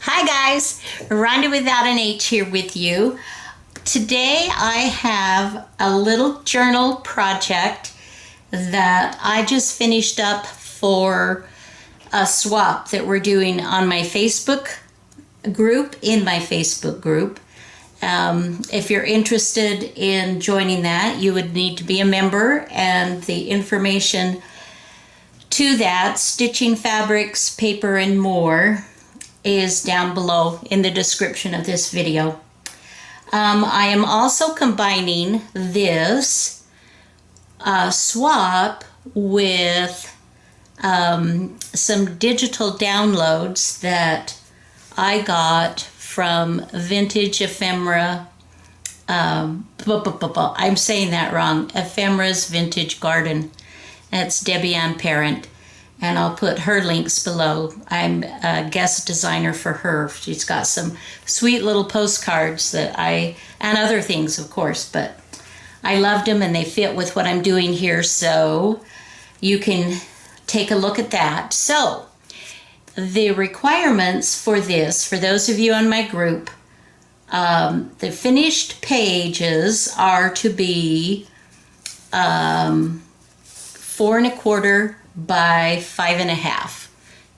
Hi guys, Ronda without an H here with you. Today I have a little journal project that I just finished up for a swap that we're doing on my Facebook group, if you're interested in joining that, you would need to be a member, and the information to that, stitching fabrics, paper, and more, is down below in the description of this video. I am also combining this swap with some digital downloads that I got from Vintage Ephemera. I'm saying that wrong. Ephemera's Vintage Garden. That's Debbie Ann Parent. And I'll put her links below. I'm a guest designer for her. She's got some sweet little postcards and other things, of course, but I loved them and they fit with what I'm doing here, so you can take a look at that. So, the requirements for this, for those of you on my group, the finished pages are to be 4¼ by 5½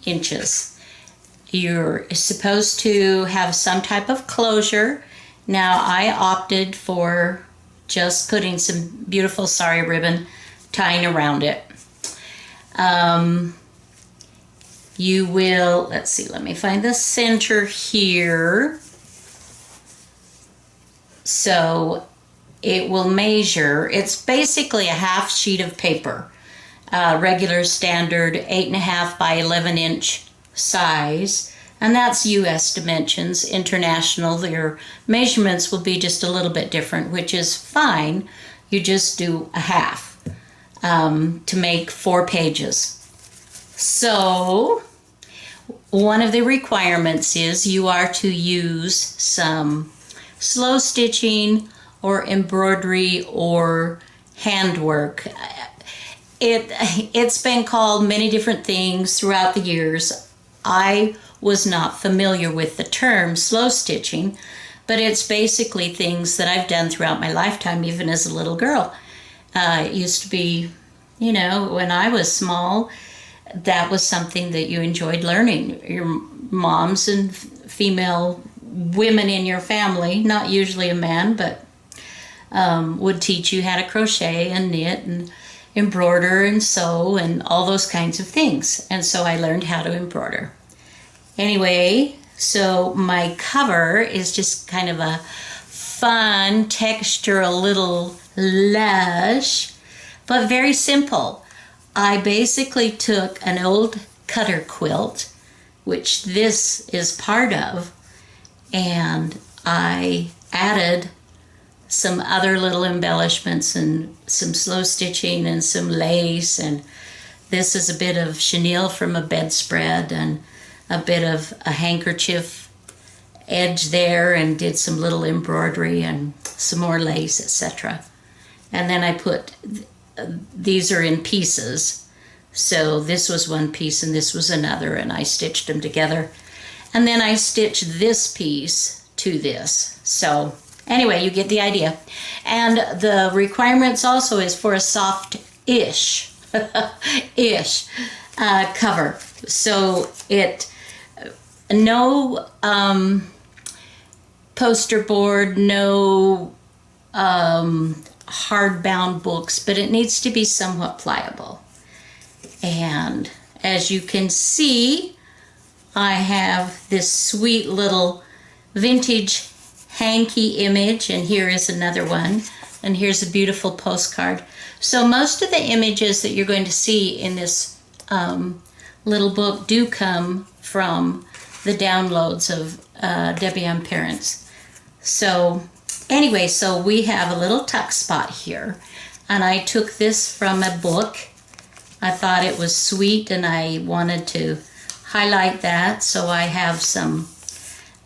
inches. You're supposed to have some type of closure. Now I opted for just putting some beautiful sari ribbon tying around it. You will, let's see, let me find the center here. So it will measure, it's basically a half sheet of paper. Regular standard 8½ by 11 inch size, and that's US dimensions. International, their measurements will be just a little bit different, which is fine. You just do a half to make 4 pages. So one of the requirements is you are to use some slow stitching or embroidery or handwork. It's been called many different things throughout the years. I was not familiar with the term slow stitching, but it's basically things that I've done throughout my lifetime, even as a little girl. It used to be, when I was small, that was something that you enjoyed learning. Your moms and female women in your family, not usually a man, but would teach you how to crochet and knit and embroider and sew and all those kinds of things. And so I learned how to embroider. Anyway, so my cover is just kind of a fun texture, a little lush, but very simple. I basically took an old cutter quilt, which this is part of, and I added some other little embellishments and some slow stitching and some lace, and this is a bit of chenille from a bedspread and a bit of a handkerchief edge there, and did some little embroidery and some more lace, etc. And then I put, these are in pieces, so this was one piece and this was another, and I stitched them together, and then I stitched this piece to this. So anyway, you get the idea. And the requirements also is for a soft-ish cover. So no poster board, no hardbound books, but it needs to be somewhat pliable. And as you can see, I have this sweet little vintage hanky image, and here is another one, and here's a beautiful postcard. So most of the images that you're going to see in this little book do come from the downloads of Debbie Ann Parents. So anyway, so we have a little tuck spot here, and I took this from a book. I thought it was sweet and I wanted to highlight that, so I have some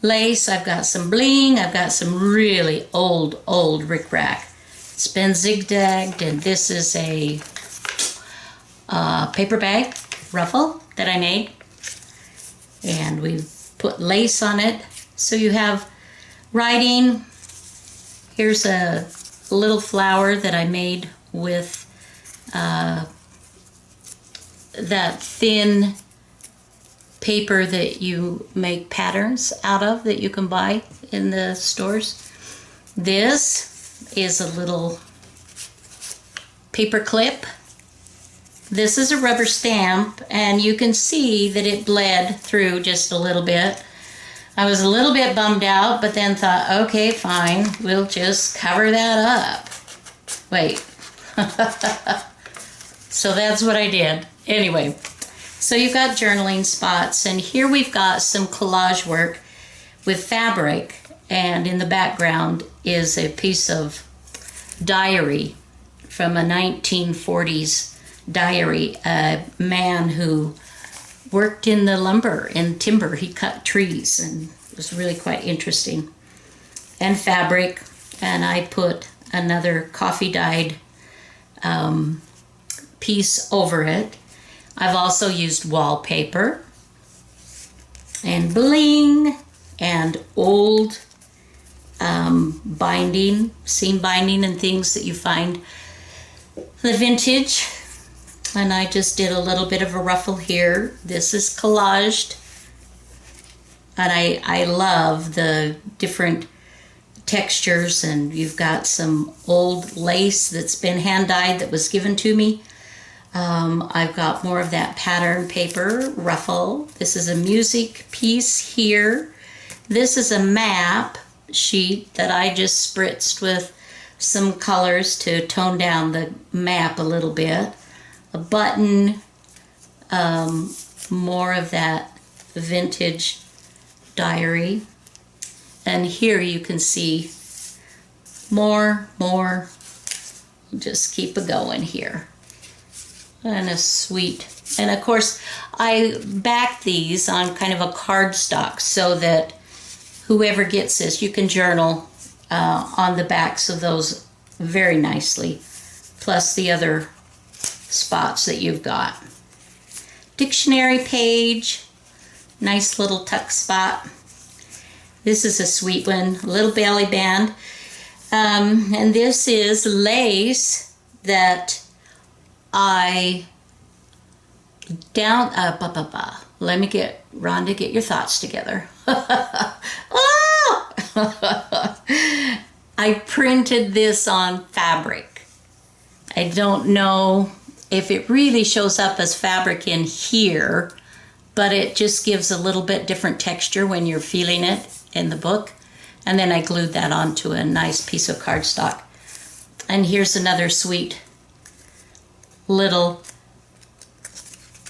lace, I've got some bling, I've got some really old rickrack. It's been zigzagged, and this is a paper bag ruffle that I made. And we've put lace on it. So you have writing. Here's a little flower that I made with that thin paper that you make patterns out of that you can buy in the stores. This is a little paper clip. This is a rubber stamp, and you can see that it bled through just a little bit. I was a little bit bummed out, but then thought, okay, fine, we'll just cover that up. Wait. So that's what I did. Anyway, so you've got journaling spots, and here we've got some collage work with fabric, and in the background is a piece of diary from a 1940s diary. A man who worked in the lumber and timber. He cut trees, and it was really quite interesting. And fabric, and I put another coffee dyed piece over it. I've also used wallpaper and bling and old binding, seam binding, and things that you find the vintage. And I just did a little bit of a ruffle here. This is collaged, and I love the different textures. And you've got some old lace that's been hand dyed that was given to me. I've got more of that pattern paper ruffle. This is a music piece here. This is a map sheet that I just spritzed with some colors to tone down the map a little bit. A button, more of that vintage diary. And here you can see more. Just keep it going here. And a sweet, and of course I back these on kind of a cardstock so that whoever gets this, you can journal on the backs of those very nicely, plus the other spots that you've got. Dictionary page, nice little tuck spot. This is a sweet one, a little belly band. And this is lace that I let me get Rhonda, get your thoughts together. Oh! I printed this on fabric. I don't know if it really shows up as fabric in here, but it just gives a little bit different texture when you're feeling it in the book. And then I glued that onto a nice piece of cardstock. And here's another sweet little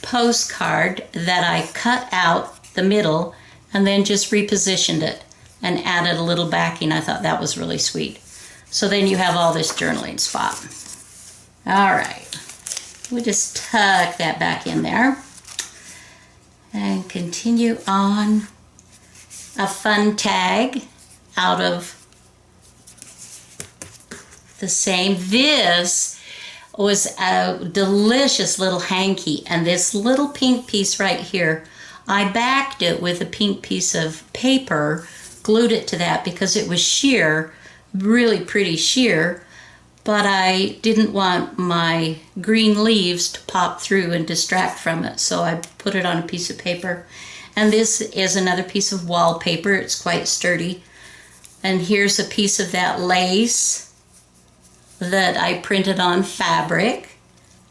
postcard that I cut out the middle and then just repositioned it and added a little backing. I thought that was really sweet. So then you have all this journaling spot. All right, we'll just tuck that back in there and continue on. A fun tag out of the same. This was a delicious little hanky, and this little pink piece right here, I backed it with a pink piece of paper, glued it to that because it was sheer, really pretty sheer, but I didn't want my green leaves to pop through and distract from it, so I put it on a piece of paper. And this is another piece of wallpaper. It's quite sturdy. And here's a piece of that lace that I printed on fabric,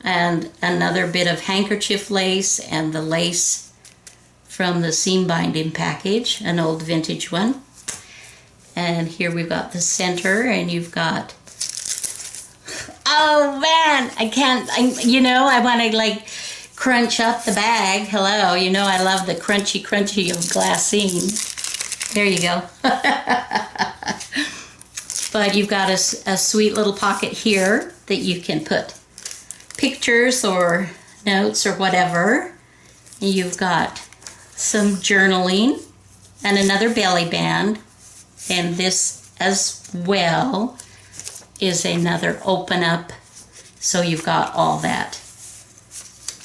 and another bit of handkerchief lace and the lace from the seam binding package, an old vintage one. And here we've got the center, and you've got, oh man, I want to like crunch up the bag. Hello, I love the crunchy of glassine. There you go. But you've got a sweet little pocket here that you can put pictures or notes or whatever. You've got some journaling and another belly band. And this as well is another open up. So you've got all that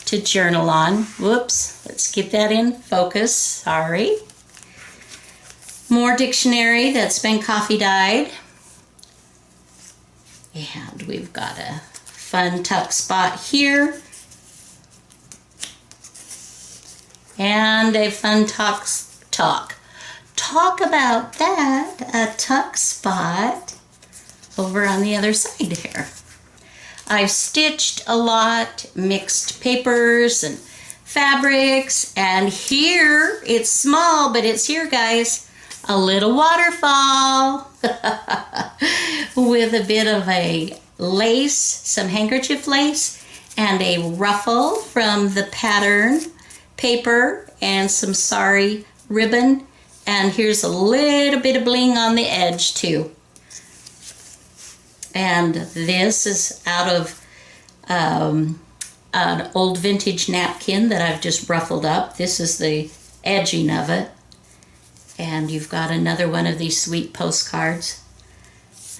to journal on. Whoops, let's get that in focus. Sorry. More dictionary that's been coffee dyed. And we've got a fun tuck spot here. And a fun talk about that, a tuck spot over on the other side here. I've stitched a lot, mixed papers and fabrics, and here, it's small, but it's here, guys, a little waterfall with a bit of a lace, some handkerchief lace, and a ruffle from the pattern paper, and some sari ribbon, and here's a little bit of bling on the edge too. And this is out of an old vintage napkin that I've just ruffled up. This is the edging of it. And you've got another one of these sweet postcards.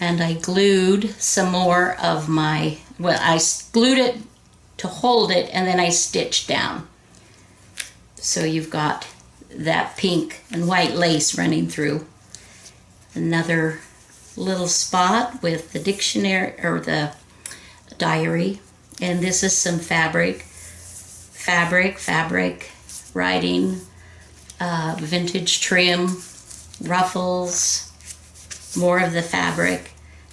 And I glued some more of my, well, I glued it to hold it, and then I stitched down. So you've got that pink and white lace running through. Another little spot with the dictionary or the diary, and this is some fabric writing, vintage trim, ruffles, more of the fabric,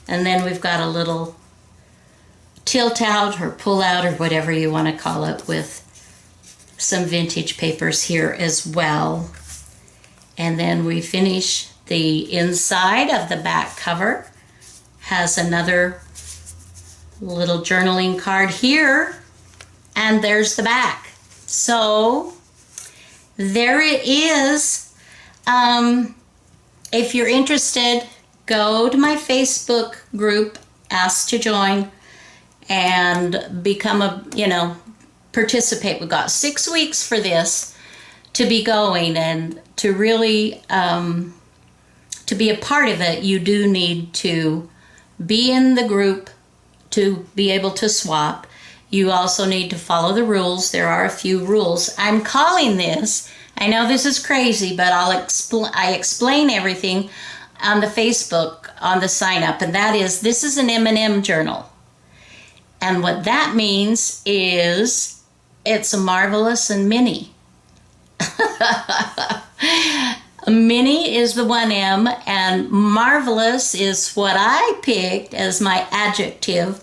and then we've got a little tilt out or pull out or whatever you want to call it with some vintage papers here as well. And then we finish the inside of the back cover. Has another little journaling card here, and there's the back. So there it is. If you're interested, go to my Facebook group, ask to join, and become a, participate. We've got 6 weeks for this to be going, and to really to be a part of it, you do need to be in the group to be able to swap. You also need to follow the rules. There are a few rules. I'm calling this, I know this is crazy, but I explain everything on the Facebook, on the sign up, and that is, this is an M&M journal. And what that means is it's a marvelous and mini. Mini is the 1M, and marvelous is what I picked as my adjective,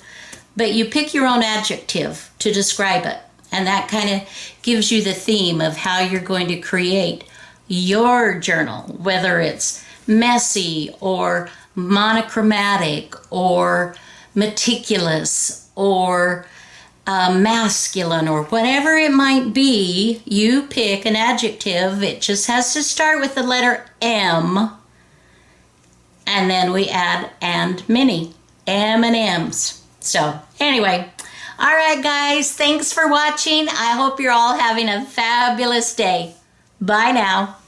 but you pick your own adjective to describe it, and that kind of gives you the theme of how you're going to create your journal, whether it's messy or monochromatic or meticulous or masculine or whatever it might be. You pick an adjective. It just has to start with the letter M, and then we add and mini, M&Ms. So anyway, all right guys, thanks for watching. I hope you're all having a fabulous day. Bye now.